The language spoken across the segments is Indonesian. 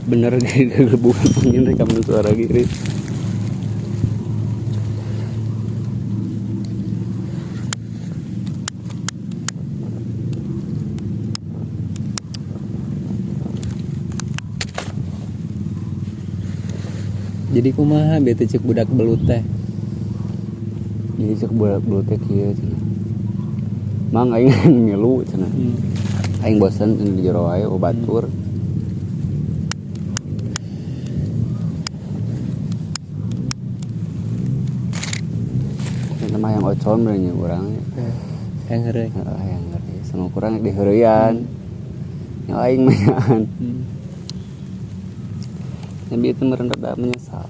bener kayak bukan angin rekaman suara gini. Jadi kumaha bete cek budak belut teh. Jadi cek budak belut teh kieu cenah. Mang aing ngilu cenah. Aing bosan di jero wae batur. Eta mah yang ocon bener nya urang. Yang heureuy. Heeh, yang ngeri. Sama kurang di heureuyan. Yang aing mah Nabi itu merendah menyesal.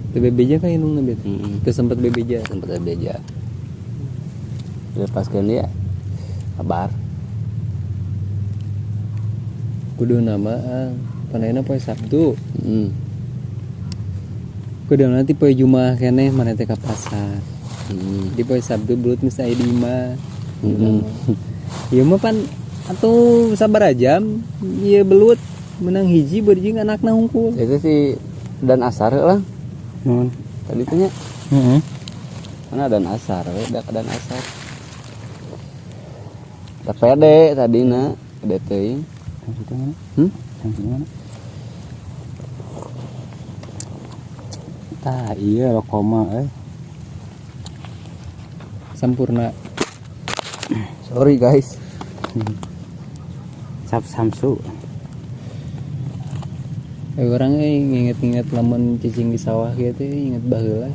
Bebeja kan indung nabi. Itu sempat bebeja. Sempat bebeja. Lepaskan dia. Kabar. Kudu nama pandaina poe Sabtu. Kudu nanti poe Jumaah keneh mana teh ka pasar. Di poe Sabtu belut mesti aya di imah. Ieu mah pan atuh sabar jam ieu belut menang hiji berjing anakna hungkul. Itu sih dan asar lah. Tadi tanya. Mana dan asar, udah dan asar. Tak pede tadina, pede teuing. Itu mana? Yang mana? Tah iya lo koma Sampurna. Sorry guys. Cap Samsu. Orang inget-inget lamun cicing di sawah gitu, inget baheula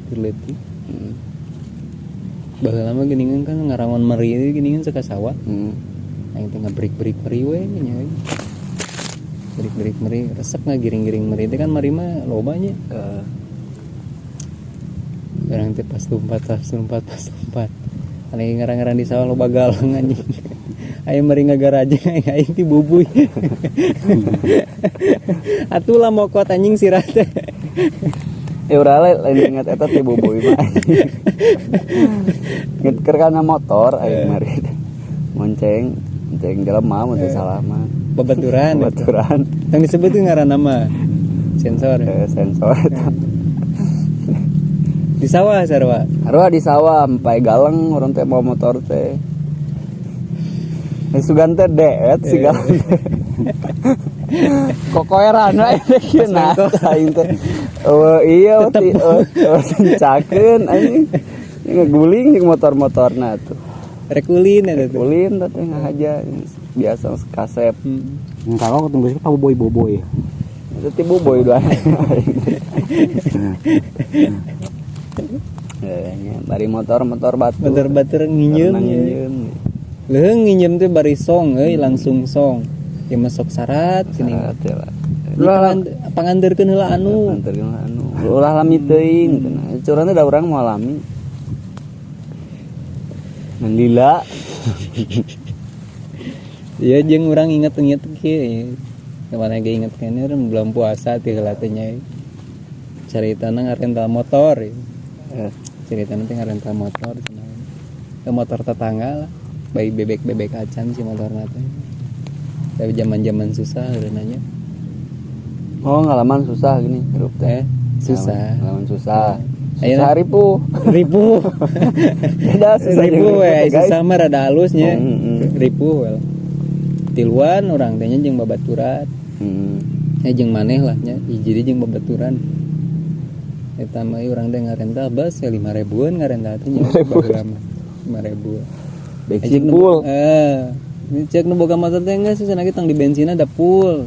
terleti. Baheula mah geuningan kan ngarangon meri itu geuningan saka sawah. Aing teh ngabrik-brik meri we nya. Brik-brik meri resep ngagiring-giring meri teh kan meri mah loba nya. Barang teh pas lompat. Ane ngarang-ngarang di sawah loba galang anjing. Aya meri ngagaraja aing ti bubuy. Atulah mokot anjing sirah teh. Urang lain ingat eta ti bubuy mah. Inget keur kana motor aing mari. Monceng jelema mun teu salah mah. Babaturan. Yang disebut ngaranna mah sensor. Sensor eta. Di sawah sarua. Sarua di sawah empai galeng orang teh mau motor teh. Sugan teh deet si galeng. Kokoeran we teh kieu nah aing teh. Oh iya sencakeun anjing. Ngeguling jeung motor-motorna tuh. Rekulin eta tuh. Rekulin teh ngahaja biasa kasep. Kalau ketemu sih Pak Boboy. Itu ti boboy doang. Bari motor batu. Motor nginjem. Leung nginjem teh bari song langsung song. Ieu mah sok syarat geuning. Ulah pangandeurkeun heula anu. Ulah lami teuing cenah. Curang teh da urang moal lami. Ngan lila. Ieu jeung urang inget-inget kieu. Kemana ge inget kene bulan puasa ti heula teh nya. Caritana ngarental motor. Ceritanya teh ngarental motor cenah. Motor tetangga lah. Bayi bebek acan si motor teh. Tapi zaman susah nanya. Oh, ngalaman susah gini hirup teh. Susah. Ngalaman susah. Susah ribu. Beda susah ribu we, susah mah rada halusnya. Ribu well. Tiluan urang teh nya jeung babaturan. Jeung maneh lah nya, hiji jeung babaturan. Eta mah urang teh ngarental bus 5.000-an ngarental teh nya baheula mah 5.000. Bensin full. Cek nu boga motor teh geus cenah ge tang di bensinna da full.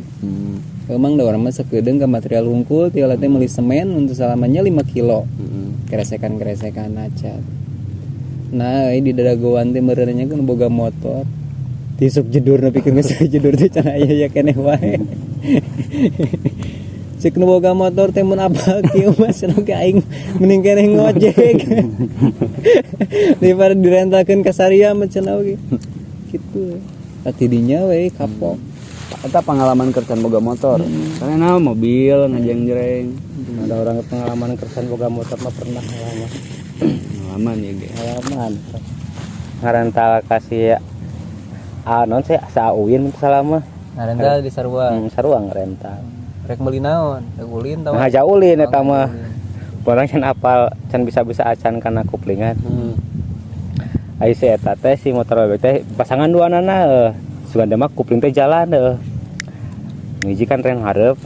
Emang da urang mah sakedeung ka material hungkul ti teh meuli semen untuk salamannya 5 kilo. Keresekan acat. Nah, di dadagoan teh meureunnya kan boga motor. Tisuk jedurna pikeun geus jedur teh cenah aya keneh wae. Cek nu boga motor teh mun abal kieu mah cenah ge aing mending keneh ngojek. Daripada direntalkeun ka saria mah cenah ge. Kitu. Tadi dinya we kapok. Eta pengalaman kersan boga motor. Karena mobil ngajeng-jreng. Ada orang pengalaman kersan boga motor mah pernah ngalaman. Pengalaman ya ge. Pengalaman. Ngarental kasih non saya sa Uin salah mah. Ngarental di Sarua. Sarua ngarental. rek meuli naon rek ulin tah ngaja ulin eta Oh, mah ulin. orang can apal can bisa-bisa acan kana kuplingan ai si eta teh si motor bebek teh pasangan duanana suganda mah kupling teh jalan hiji kan rem hareup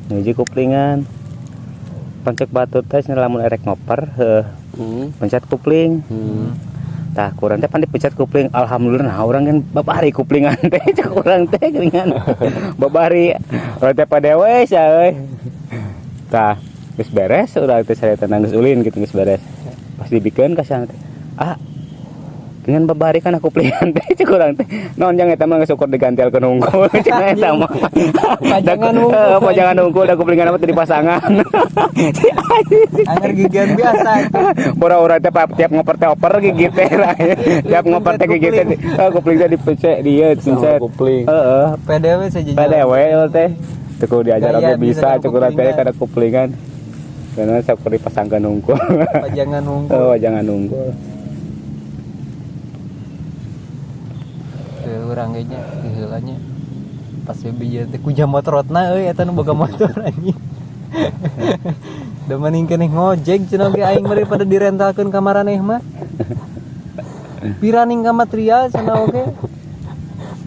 hiji kuplingan pencet batur teh lamun erek ngoper pencet kupling tah kurang teh pan dipencet kupling alhamdulillah nah urang kan babari kuplingan teh cek urang teh geuningan babari urang teh padewe sia euy tah geus beres urang teh sareta geus ulin gitu geus beres pas dibikeun ka sana teh dengan babari kana kuplingan teh cek urang teh naon jang eta mah geus ukur digantialkeun unggul cek eta mah pajangan unggul da kuplingan mah teu dipasangan Angger gigian biasa itu. Ora-ora teh tiap ngoper teh oper gigit teh tiap ngoper teh gigit teh kupling teh dipecek dia pencet kupling. heeh PDW saja. PDW teh teu kudu diajar Gaya oge bisa bisa cek urang teh kuplingan. kada kuplingan karena sok dipasangkeun unggul Pajangan unggul. oh jangan unggul Urang ge nya heula nya. Pas bija teh ku jam motorotna euy eta nu boga motor anjing. Da mending keneh ngojek cenah ge aing meureun pada direntalkeun ka maraneh mah. Piraning ka material cenah oge.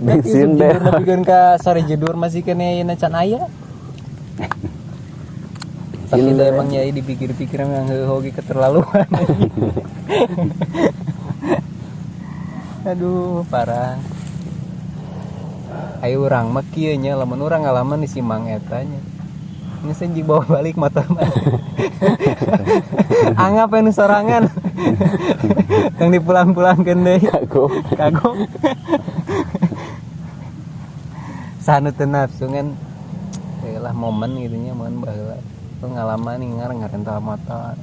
Bensin deh. Bikeun ka sore jedur masih keneh ayeuna can aya. Tapi da emang nyai dipikir-pikir emang hoge keterlaluan. Aduh, parah. Ayo urang mah kieu nya lamun urang ngalaman di Simang eta nya. Ini senjing bawa balik motor mah. Anggap anu sorangan. Yang dipulang-pulangkeun deui. Kagok. Sanu teu nafsu ngan lah momen gitu nya momen baheula. Pengalaman nih ngarental motor.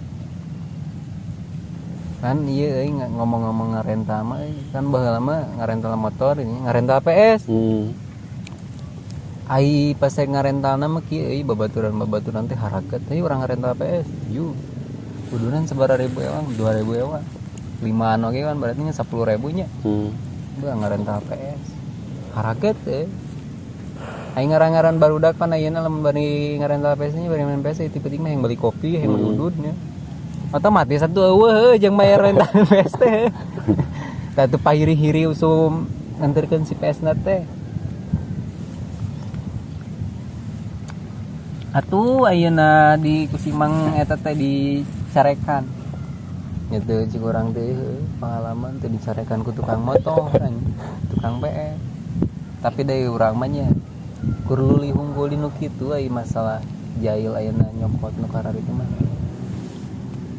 Kan iya ngomong-ngomong ngarental mah kan baheula mah ngarental motor ini ngarental PS. Ai pas saya ngarentalna mah kieu babaturan teh harakeut teh urang ngarental PS. Yu. Kudunan sabaraha ribu ewang, 2000 ewang. 5an oge kan berarti nya 10.000 nya. Beuh ngarental PS. Harakeut teh. Aing ngaran-ngaran barudak pan ayeuna lamun bari ngarental PS nya bari main PS tipe-tipe yang beli kopi, yang beli udud nya. Otomatis satu eueuh jeung bayar rental PS teh. Tah teu pahiri-hiri usum nganterkeun si PS na teh. Atuh ayeuna di Kusimang eta teh dicarekan. Nya teu cik urang teh pengalaman teh dicarekan ku tukang motor tukang PS. Tapi dari urang mah nya kur luli hunggul dinu kitu ai masalah jahil ayeuna nyopot nu karar itu mah.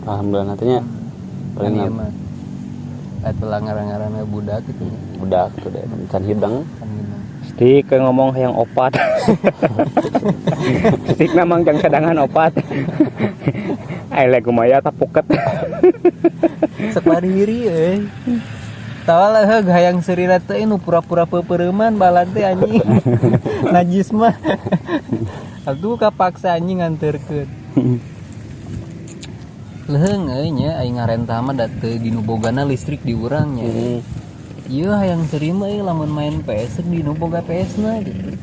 Alhamdulillah nantinya paling Kan ieu mah atuh ngaran-ngaranna budak gitu nya. budak tuh deh can hidang. Kan gitu. Stik ngomong hayang opat Stik namang jang cadangan opat ai le kumaya tapuket Sekwariri euy. Tawal heug hayang serira teh nu pura-pura peupeureuman balan teh anjing. Najis mah. Atuh kapaksa anjing nganterkeun. Leheung euy nya aing ngarental mah da teu dinu bogana listrik di urang nya. Ieu hayang terima euy lamun main PS dinu boga PS-na gitu.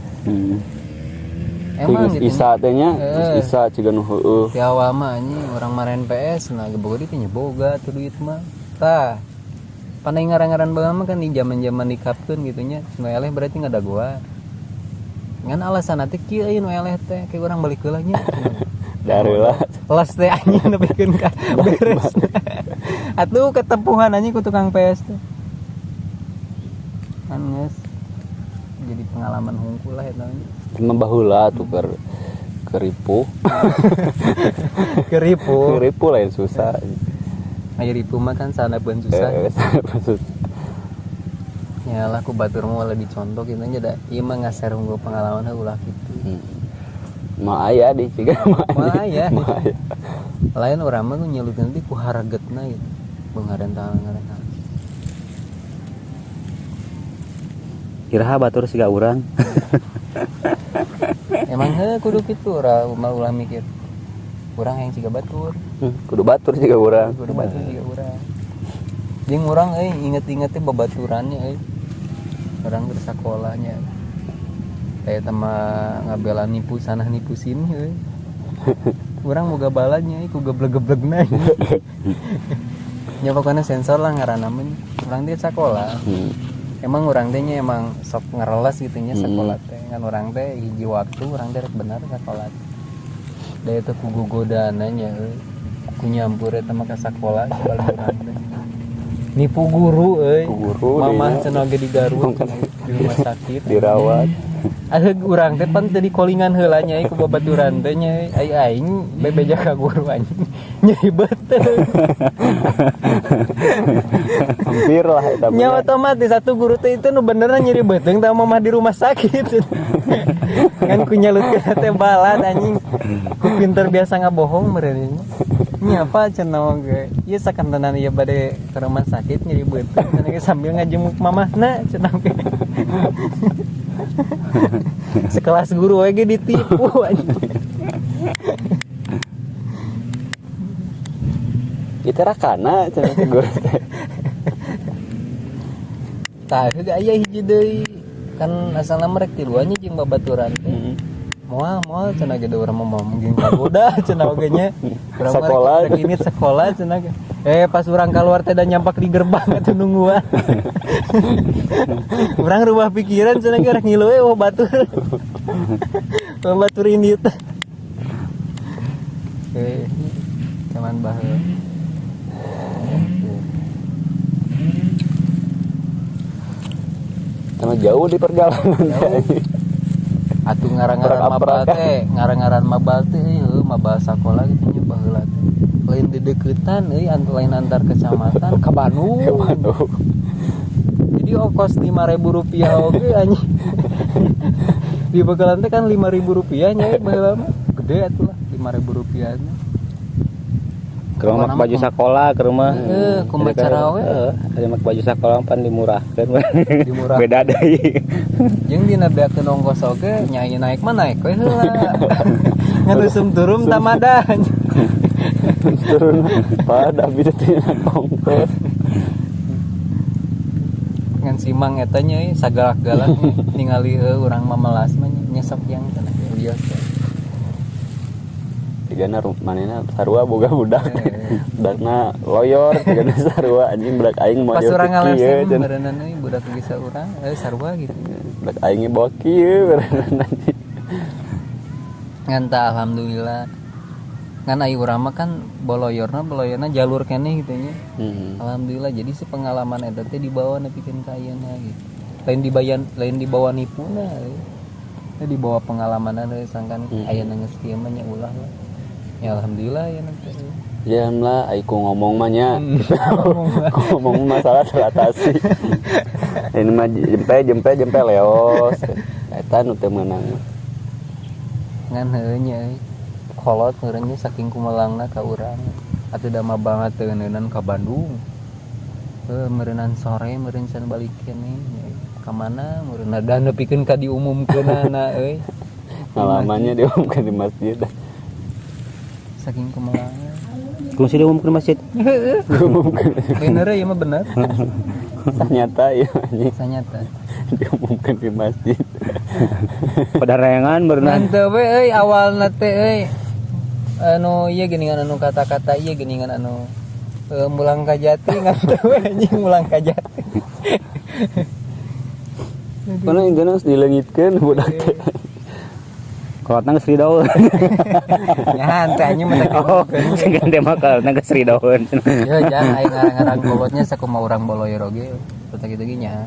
Emang gitu. Isa teh nya, isa ciga nu heueuh. Di awal mah anjing orang main PS nah boga dieu nya boga tuh duit mah. Tah. Panai ngaran-ngaran baheula mah kan di zaman-zaman dikapkeun gitu nya. Nu eleh berarti ngadagoa. Ngan alasan teh kieu nu eleh teh kayak urang balik heula nya. Dareula. Las teh anjing nepikeun ka beres. Atuh ketepuhan anjing ku tukang PS teh. Kan geus jadi pengalaman hungkul lah eta. Emang baheula tuh keripu. Keripu lain susah. Aya ripu mah kan sanabeun susah. Ya lah ku batur mah lebih contoh kitu nya da ieu mah ngaser unggul pengalaman ulah kitu. Ma aya di ciga Mah aya. Lain urang mah nu nyelutkeun teh ku haragetna gitu. Ngarental. Iraha batur siga urang Emang kudu kitu ulah mikir. Urang yang ciga batur. Kudu batur ciga urang. Kudu batur ciga urang. Jeung urang inget-inget teh babaturannya Urang ke sekolahnya. kayak sama ngabela nipu sana nipu sini euy. Urang boga balanya ku geblek-geblegna. Nya pokona sensor lah ngaranna mah. Urang teh sakola. Emang urang teh nya emang sok ngareles gitu nya sakola teh. Kan urang teh hiji waktu urang teh rek bener sakola. Da eta ku gogodana nya euy. Ku nyampur eta mah ka sakola sabalik urang teh. Nipu guru euy. Mamah cenah ge di Garut di rumah sakit dirawat. Ada urang teh pan tadi kolingan heula nya ku babaturan teh nya aing bebeja ka guru anjing nyeri beuteuh. Hampir lah eta. Nya otomatis satu guru teh itu nu beneran nyeri beuteuh tah mamah di rumah sakit. Kan ku nyalutkeun teh balat anjing. Ku pinter biasa ngabohong meureun nya. Nya apa cenah ge. Ieu sakantenan ieu bade ke rumah sakit nyeri beuteuh cenah ge sambil ngajenguk mamahna cenah ge. Sekelas guru we ge ditipu anjing. Itu rakana cenah guru teh. Tah ge aya hiji deui kan asalna merek tiluan nya jeung babaturan teh. Moal cenah ge urang mah mungkin kagoda cenah oge nya. Sekolah ini sekolah cenah ge. Pas urang keluar teh da nyampak di gerbang atuh nungguan. Urang rubah pikiran cenah ge rek ngilu we batur. Batur ini teh. Cuman baheula. Sama jauh di perjalanan. Atuh ngaran-ngaran mabal teh, ngaran-ngaran mabal teh heuh mabal sakola gitu nya baheula teh. Lain di deukeutan euy lain antar kecamatan ka Bandung. Jadi ongkos Rp5.000 oge anjing. Di Begalan teh kan Rp5.000 nya baheula mah. Gede atuh lah Rp5.000 nya. Ke rumah baju sekolah ke rumah. Kumaha cara we? Aya mak baju sekolah pan dimurahkeun. Dimurah. Beda deui. Jeung dina beakeun ongkos oge nyai naik mah naik we heula. Ngatusum turun tamada. Turun pada bisa tina ongkos. Ngan simang eta nya sagalak-galak ningali urang mamelas mah nyesep yang cenah lios. Tigana manehna sarua boga budak. Budakna loyor, tigana sarua anjing budak aing mau pas urang ngalesan berenang euy budak geus urang sarua gitu. Budak aing bawa kieu berenang. Ngan tah alhamdulillah. Kan ai urang mah kan boloyorna jalur keneh gitu nya. Alhamdulillah jadi si pengalaman eta teh dibawa nepikeun ka ayeuna gitu. Lain dibawa nipuna euy. Dibawa pengalaman sangkan ayeuna geus kieu mah nya ulah lah. Ya alhamdulillah ya nanti. Ya lah, aku ngomong mah nya. Ngomong masalah teratasi. Ini mah jempe leos. Eta nu teu meunang. Ngan heuh nya kolot meureun nya saking kumelangna ka urang. Atuh da mah banget teu neunan ka Bandung. Meureunan sore meureun can balik keneh. Ka mana meureun da nepikeun ka diumumkeunana euy. Ngalamannya diumumkeun di masjid. Saking kumelangna. Kungsi diumumkeun di masjid. Bener ya mah bener. Sanyata ya anjing. Sanyata. Diumumkeun di masjid. Padarengan berenang. Teu we euy awalna teh euy. Anu ieu geuningan anu kata-kata ieu geuningan anu mulang ka jati ngan teu we anjing mulang ka jati. Kana indana geus dileungitkeun budak teh. Kolotna geus ridaun. Nyahan teh anjing mah Oh, segan teh mah kolotna geus ridaun. Yo jangan aing ngarang-ngarang kolotnya sakumaha urang boloyor oge. Eta kitu ge nya.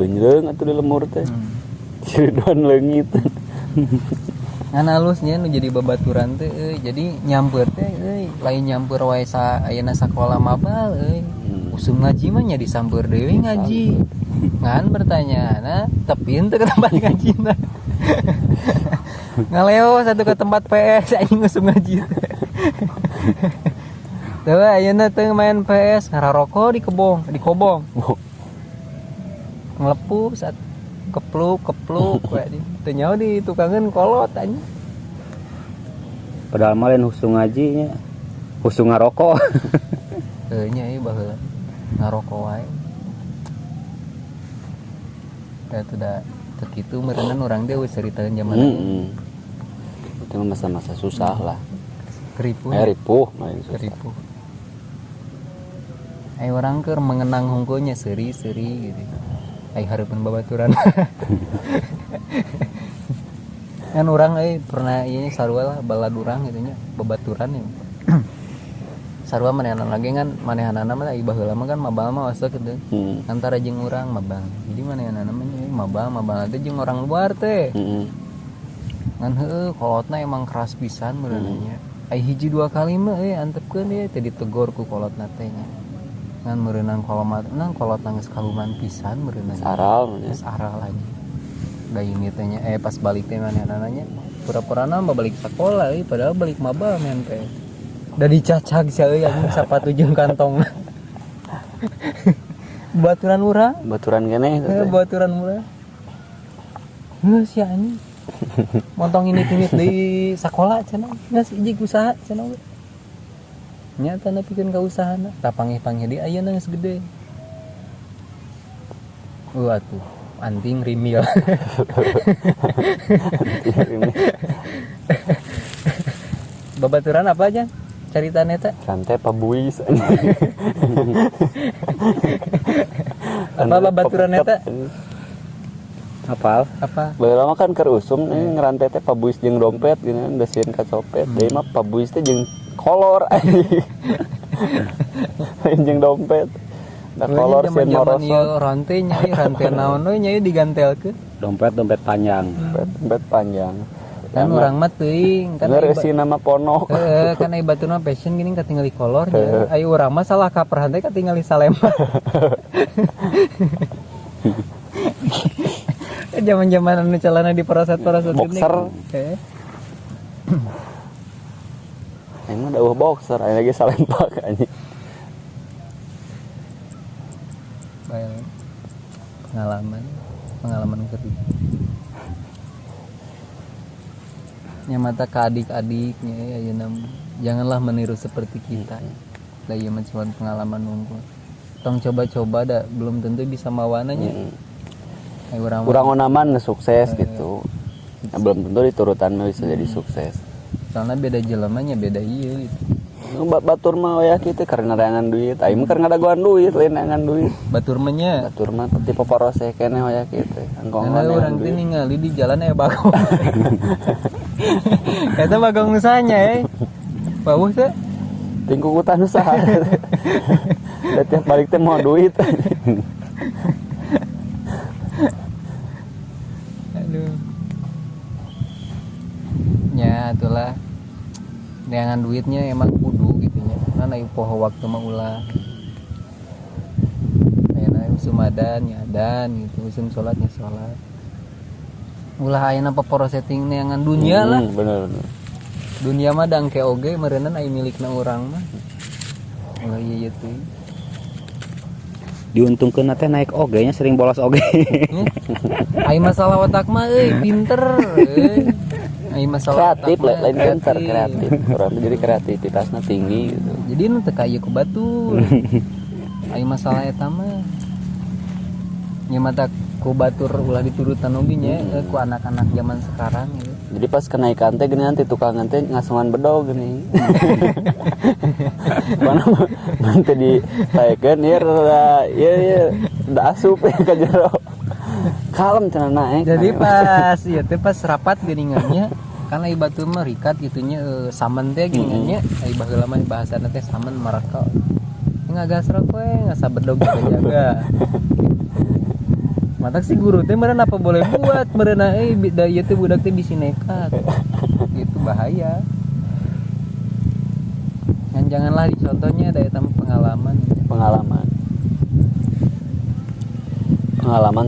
Genjreung atuh di lemur teh. Ridaun leungit. Ngan halusnya nu jadi babaturan teh euy. Jadi nyamper teh euy, lain nyamper wae sa ayeuna sakola mabal euy. Usum ngaji mah nya disamper deui ngaji. Ngan bertanya, tepin teu ke tempat ngajina. Ngaleo satu ke tempat PS aing usum ngaji. Teu ayeuna teu main PS, ngararoko di kobong. Ngelepu saat kepluk we di. Teu nyaho di tukangeun kolot anjing. Padahal mah lain husung ngaji nya. Husung ngaroko. Teu nya ieu baheula ngaroko wae. Itu udah begitu merenang orang dia wis ceritakan zaman Itu masa-masa susah lah. keripu Ripuh main susah. keripu orang ke mengenang hongkonya seri-seri gitu hareupeun babaturan kan orang pernah ini sarua lah balad urang gitu nya babaturan ya sarua manehanana lagi kan manehanana mah baheula mah kan mabal mah wasa gitu antara jeung urang mabal jadi manehanana mah mabal teh jeung orang luar teh ngan heueuh kolotna emang keras pisan beunanya hiji dua kali mah antepkeun ieu teh ditegor ku kolotna teh nya ngan meureunang kolotna geus kaluman pisan meureunang Saral nya. geus aral lagi da ini teh nya pas balik teh manehanana nya pura-purana balik sekolah padahal balik mabal men teh da dicacag sia anjing sapatu jeung kantongna baturan urang Baturan keneh itu teh. baturan urang heuh sia anjing montong ini di sekolah cenah geus ijig usaha cenah we nyata nepikeun ka usahana tapangih-pangih di ayeuna geus gede atuh anting rimil babaturan apa aja caritanya teh Rantai pabuis. apa babaturan eta Apal? apa Baheula mah kan keur usum ngerantai teh pabuis jeung dompet gini da sieun ka copet. Deui mah pabuis teh jeung kolor anjing. Lain jeung dompet. Da kolor sieun morosot. rantai naon we nya digantelkeun Dompet panjang. Dompet panjang. kan urang mah teuing kan Bener si nama ponok. kan ai baturna passion gini katingali kolornya ai urang mah salah kaperhan teh katingali salema zaman-zaman anu calana di paraset-paraset Boxer. Emang ada boxer, ada lagi salempak anjing. Baik. Pengalaman kedua. Nya mata ke adik-adiknya ayeuna janganlah meniru seperti kita. Lah ieu mah cuma pengalaman unggul. Tong coba-coba da belum tentu bisa mawananya. Kurang onaman sukses gitu. Nah, belum tentu diturutan bisa jadi sukses. Soalnya beda jelemanya beda ieu gitu. Batur mah ya kitu karena neangan duit. Aing mah keur ngadaguan duit lain neangan duit. Batur mah nya. Batur mah tipe porose keneh ya kitu. Angkong Karena orang teh ningali di jalan bagong. Eta bagong usahanya bawuh teh. Tingkukutan usaha. Da tiap balik teh mau duit. Aduh. Ya itulah. Neangan duitnya emang kudu gitu nya. Karena ieu poho waktu mah ulah. Ayeuna sumadan nyadan gitu, usum salatnya salat. Ulah ayeuna paporo setting neangan dunia lah. Bener. Dunia mah dangke oge meureunna aya milikna urang mah. Ulah ieu teh. Diuntungkeun teh naik oge nya sering bolos oge. Ai masalah otak mah pinter ai masalah Kreatif lain pinter kreatif. Orang tuh jadi kreativitasnya tinggi gitu. jadi nu teu kaya ku batur ai masalah eta mah nya mata ku batur ulah diturutan oge nya ku anak-anak zaman sekarang gitu. Jadi pas kenaikan teh gini nanti tukangan teh ngasungan bedog gini. Mana nanti ditaekeun ieu da asup ka jero. Kalem cenah naik. Jadi pas ieu teh pas rapat geuningannya kan ai batur mah rikat gitunya samen teh geuningannya ai baheula mah bahasana teh samen maraka. Ngagasrok we ngasa bedog jaga. Matak si guru teh meureun apa boleh buat meureun da ieu teh budak teh bisi nekat. Gitu bahaya. Dan janganlah dicontohnya da eta pengalaman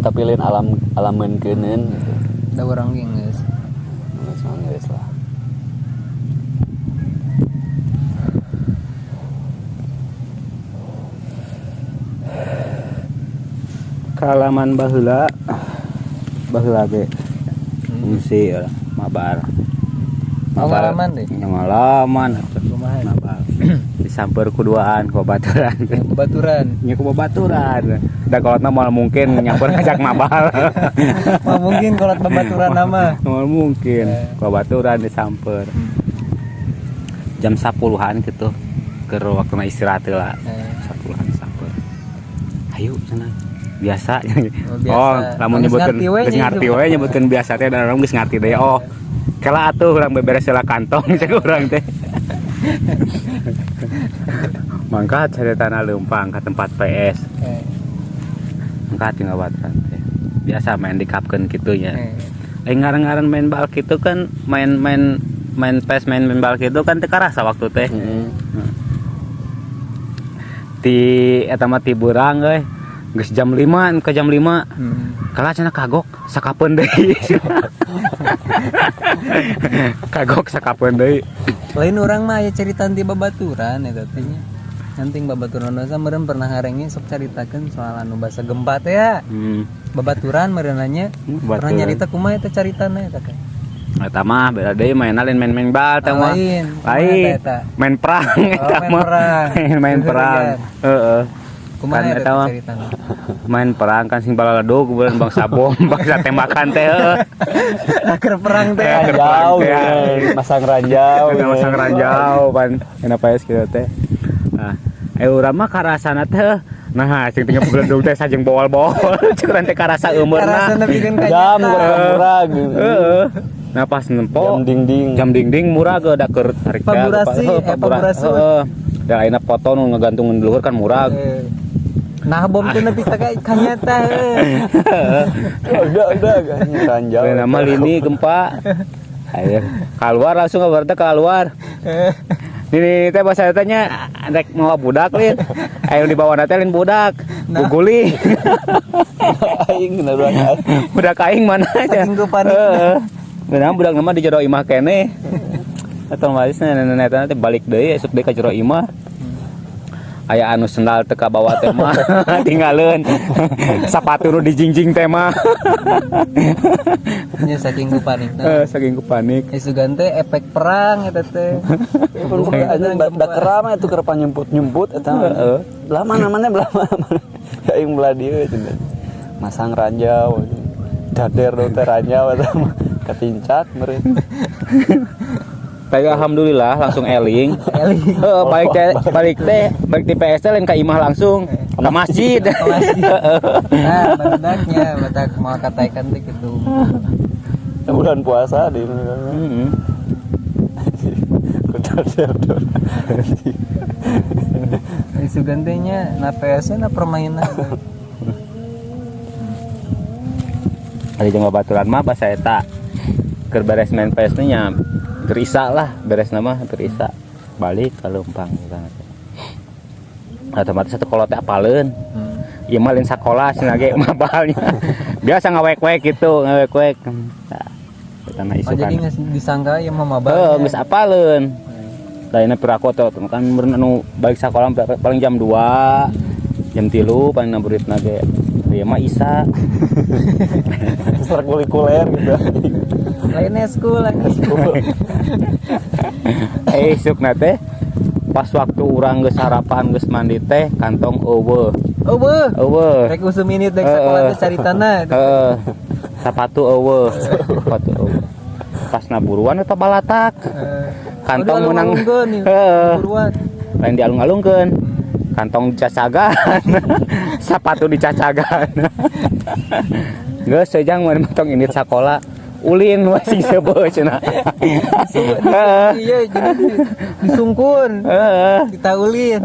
tapi lain alaman keuneun gitu. da urang ge geus. Geus lah. Kalaman baheula ge fungsi mabar. Pengalaman deh. Pengalaman Kumaha? mabar. Di disamper kuduaan ku babaturan. Baturan. Nya ku babaturan. Da kolotna moal mungkin nyamper ngajak mabal. Mah mungkin kolot babaturan nama. Moal mungkin ku babaturan disamper. Jam 10-an gitu. Ke waktu istirahat lah. 10-an samper. Hayu cenah. Biasa. Oh, lamun nyebutkeun geus ngarti we nyebutkeun biasa teh dan orang geus ngarti deui. Oh, kela atuh urang beberes heula kantong cek urang teh. Mangkat caritana leumpang ka tempat PS. Mangkat tinggal baturan teh. Biasa main dikapkeun kitu nya. Ngaran-ngaran main bal kitu kan main PS main bal kitu kan teu karasa waktu teh. Ti eta mah tiburang euy. Geus jam 5 ke jam 5. Kala cenah kagok sakapeun deui. Kagok sakapeun deui. Lain orang mah aya cerita ti babaturan eta teh nya. Nanting babaturan mah meureun pernah ngarenge sok caritakeun soal anu basa gempa teh ya. Babaturan meureunanya pernah nyarita kumaha eta caritana eta teh. Eta mah beda deui mainna lain main bal teh mah. Lain. Main perang eta mah. Main perang. Heeh. Kumaha eta caritana? Main perang kan sing balaledug kemudian bangsa bom, bangsa tembakan teh. Keur perang teh Ranjau, masang ranjau. Masang ranjau pan kenapa ya kitu teh. Nah, urang mah karasana teh nah sing tinggal beledug teh sajeng bowal-bowal cukuran teh karasa eumeurna. Karasana pikeun ka jam murah gitu. Heeh. Nah pas nempo jam dingding murah ge da keur tarik teh. Paburasi. Heeh. Da ayeuna foto nu ngagantungkeun di luhur kan murah. Nah bom teh nepi ka kanyata. Udah ranjau. Nama lini gempa. Ayo keluar langsung kabar keluar. Ini teh bahasa tanya rek mau budak lin. Ayo di bawah teh lin budak. Guguli. Aing bener Budak aing mana aja. Benar budak nama di jero imah kene. Atau marisnya nenek teh balik deui esuk deui ka jero imah. Aya anu sendal teu ka bawah teh mah tinggalin sapatu nu dijingjing teh mah nya saking ku panikna saking ku panik sugan teh efek perang eta teh da kerama itu keur panyemput-nyemput eta belah mana aing belah dieu cenah masang ranjau dader teh ranjau eta mah katincat meureun. Tapi alhamdulillah langsung eling. Balik di PS lain ka imah langsung ke masjid. Nah, badaknya badak mau kataikan teh kitu. Bulan puasa di Isu gantenya na PS na permainan. Ari jeung babaturan mah pas eta keur beres main PS nya terisa lah beres nama terisa balik ke Leumpang banget. Otomatis satu kolot teh apaleun. Ieu mah lain sakolah cenah ge mabalnya. Biasa ngawek-wek gitu, ngawek-wek. Nah, eta mah isukan. Jadi geus disangka ieu mah mabal. Heuh, geus apaleun. Lainna piraku teh kan meureun anu balik sakolah paling jam 2, jam 3 paling naburitna ge. Ieu mah isa. Ekstrakurikuler gitu. Lain eskul. Sukna teh pas waktu urang geus sarapan geus mandi teh kantong eueuh. Rek usum minit dek sakola teh caritana. Sapatu eueuh. Pas naburuan eta balatak. Kantong menang. Buruan. Lain dialung-alungkeun. Kantong dicacagan. Sapatu dicacagan. Geus sejang mun motong init sakola. Ulin masih sebeuh cenah. Iya jadi disungkun. Kita ulin.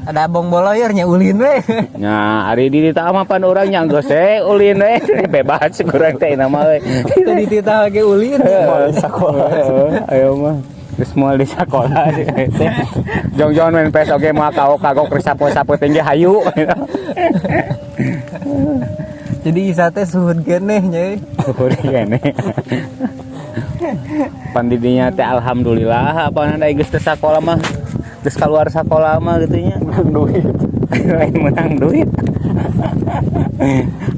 Ada abong boloyer nya ulin we. Nya ari di tah mah pan urang nya geus ulin we bebas kurang teh nama we. Tadi ditah ge ulin di sakola. Ayo mah geus moal di sakola teh. Jong-jong main PS oge mah kagok rek sapo-sapo tinggi hayu. Jadi isa teh suhun keneh nya. Suhun keneh. Pandidinya teh alhamdulillah apa nanda geus teh sakola mah geus keluar sakola mah gitu nya menang duit. Lain menang duit.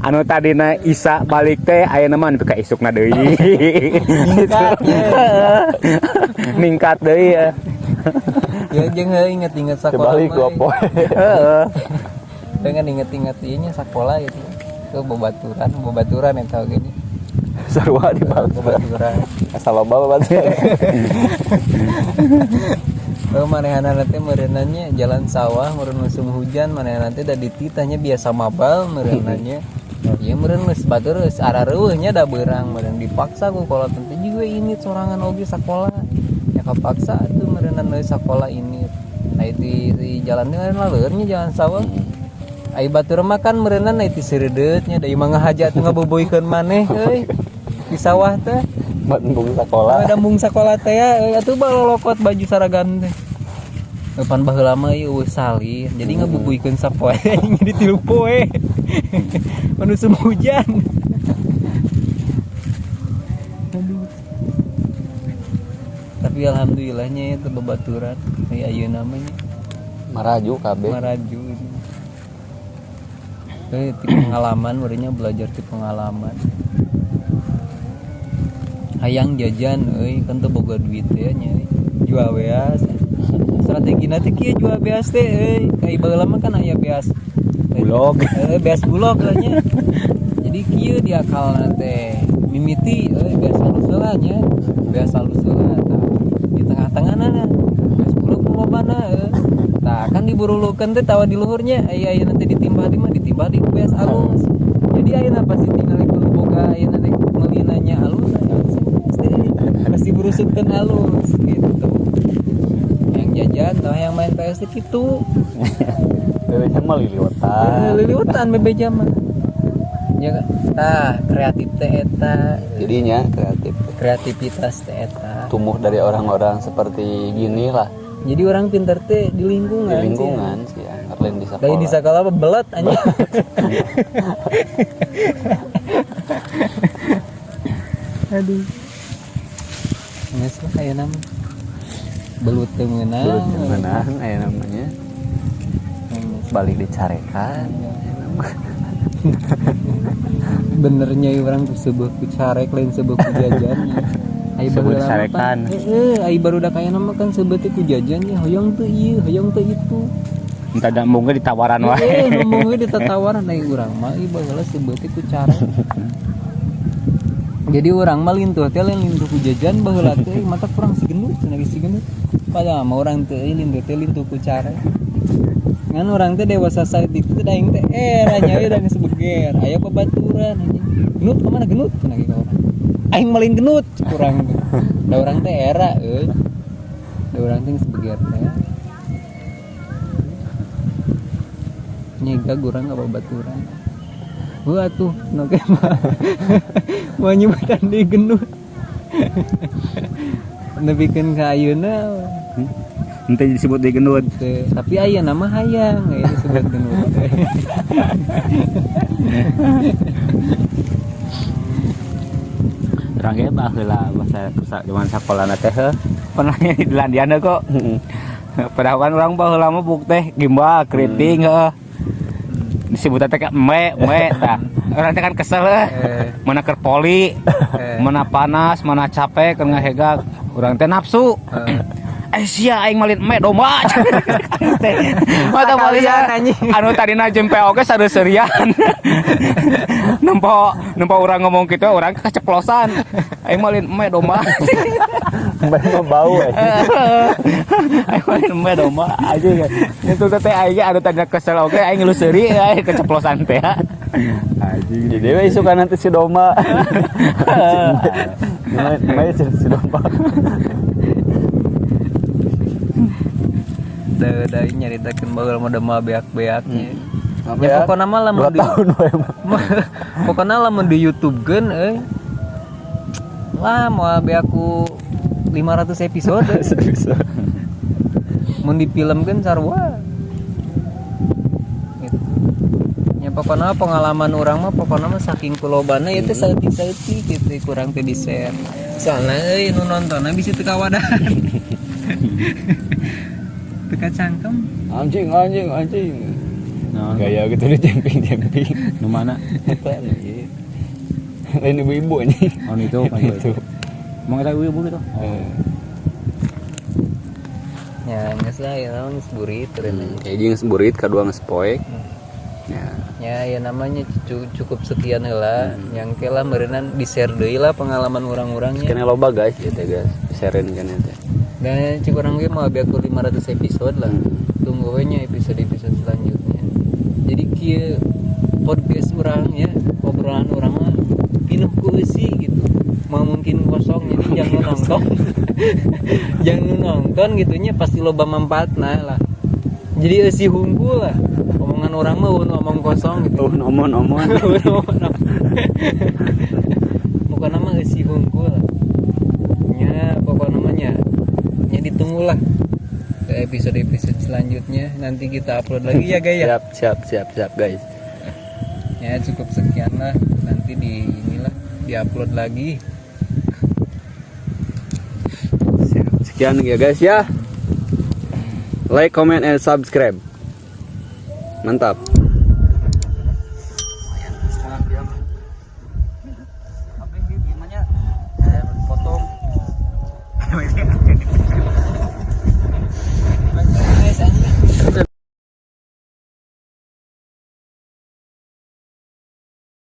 Anu tadina isa balik teh ayeuna mah nepi ka isukna deui. Ningkat deui ya. Ya jeung inget-inget sekolah. Kembali ke apa? Heeh. Dengan inget-inget ieu nya sekolah itu. Tuh babaturan eta gini. Sarua di bawah. Babaturan. Asal loba babaturan. Manehana teh meureunanya jalan sawah meureun musim hujan manehana teh da dititahnya biasa mabal meureunanya. Ieu meureun geus batur geus arareueuhnya da beurang meureun dipaksa ku kolot teh juga ini sorangan oge sakola. Ya kapaksa atuh meureunna neuy sakola ini. Ai di jalan teh laleureurnya jalan sawah. Ai batur mah kan meureunna na ti seureudetnya da ieu mah ngahaja teh ngaboboikeun maneh euy. Di sawah teh Bandung sekolah. ada mung sakola teh atuh balolokot baju seragam teh. Depan baheula mah ieu eueuh salin. Jadi ngabubuikeun sapoe jadi 3 poe. Musim hujan. Aduh. Tapi alhamdulillahnya itu babaturan kayak ayeuna namanya Maraju kabeh. maraju ini. Ti pengalaman urangnya belajar ti pengalaman. Hayang jajan euy kan teu boga duit teh nya jual beas strategina teh kieu jual beas teh euy kai baheula mah kan aya beas Bulog. beas bulog nya jadi kieu diakalna teh mimiti euy beas halus heula nya beas halus heula tah di tengah-tengahna beas bulog lobana tah kan diburulukeun teh tawa di luhurnya aya nanti ditimbah di beas halus jadi ayeuna pasti tinggal boga ayeuna teh melinanya halus pasti berusupkan halus gitu. Yang jajan tah yang main PS gitu. Bebenya mah liliwatan. Liliwatan bebeja mah. Ya tah kreatif teh eta. Jadinya kreatif. Kreativitas teh eta. Tumbuh dari orang-orang seperti gini lah. Jadi orang pintar teh di lingkungan. Di lingkungan sih ya. Lain di sekolah. Dari di sekolah belet anjing. Aduh. Nges lah aya nama. Belut teu meunang. Belut teu meunang aya namanya. Balik dicarekan. Benernya orang sebuah ku carek lain sebuah ku jajan. Ai Sebut baheula carekan. ai barudak aya nama kan sebut ku jajan nya hoyong teu ieu, hoyong teu itu. Entah ada mungkin ditawaran wae. Ngomong we ditatawaran ai urang mah ai baheula sebut ku carek. Jadi orang mah lintuh teh lain lintuh ku jajan baheula teh mata kurang si gendut cenah si gendut. Padahal mah urang teh lintuh teh lintuh ku carek. Ngan orang teh dewasa saat itu daing teh nya we da geus beger. Aya babaturan anjing. Gendut ka mana gendut cenah kitu orang. Aing malin gendut kurang teh. Da urang teh era euy. Da urang teh geus beger teh. Nyega urang ka babaturan. Wah tuh, noke mau nyebutan di gendut. Nebikeun ka ayeuna. Ente disebut di gendut. Tapi aya nama hayang, aya disebut gendut. Urang ge baheula bahasa zaman sakolana teh pernah di Landiana kok. Padahal urang baheula mah buk teh gimbal keriting heuh. Disebut teh me tah. Urang teh kan kesel mana keur poli, mana panas, mana capek keur ngahegak. Urang teh nafsu. Sia aing malin me domba. Mata malian anu tadina jempe oge sareuseurean. Nempo urang ngomong kitu urang keceplosan. Aing malin me domba. Mbak mah bau Aing malin me domba aja. Itu teh aing anu tadina kesel oge aing ngeluseuri aing keceplosan teh. Anjing. Jadi we suka nanti si domba. Main si domba. Da nyaritakeun baheula mah da mah beak-beaknya. Ya pokona mah lamun di pokona lamun di YouTube-keun euy. Wah, moal beaku 500 episode. Mun difilmkeun sarua. Gitu. Ya pokona pengalaman urang mah pokona mah saking kulobana ieu teh saeutik-saeutik kitu kurang teh di-share. Soalna euy nu nontonna bisi teu kawadahan. Teka cangkem Anjing. Nah, Gaya gitu di jemping. nu mana? Eta nih. Lain ibu-ibu anjing. Oh itu kan itu. Emang ada ibu gitu. Ya nggak lah ya namanya seburit Kayak jeung seburit kadua ngespoek. ya namanya cukup sekian lah yang kela merenan di share deui lah pengalaman orang-orangnya Kene loba guys ya teh guys. Sharein kan teh. dan cik orang ge mau biar 500 episode lah tunggu we nya episode selanjutnya jadi kieu podcast orang ya obrolan orang mah pinuh ku eusi gitu mau mungkin kosong jadi jangan nonton jangan nonton gitunya pasti loba manfaatna lah jadi eusi hungkul lah omongan orang mah ngomong kosong gitu Omon. bukan nama eusi hungkul nya pokok namanya ya ditunggulah ke episode selanjutnya nanti kita upload lagi ya guys ya Siap guys. ya cukup sekian lah nanti inilah diupload lagi Sekian ya guys ya. Like, comment, and subscribe. Mantap.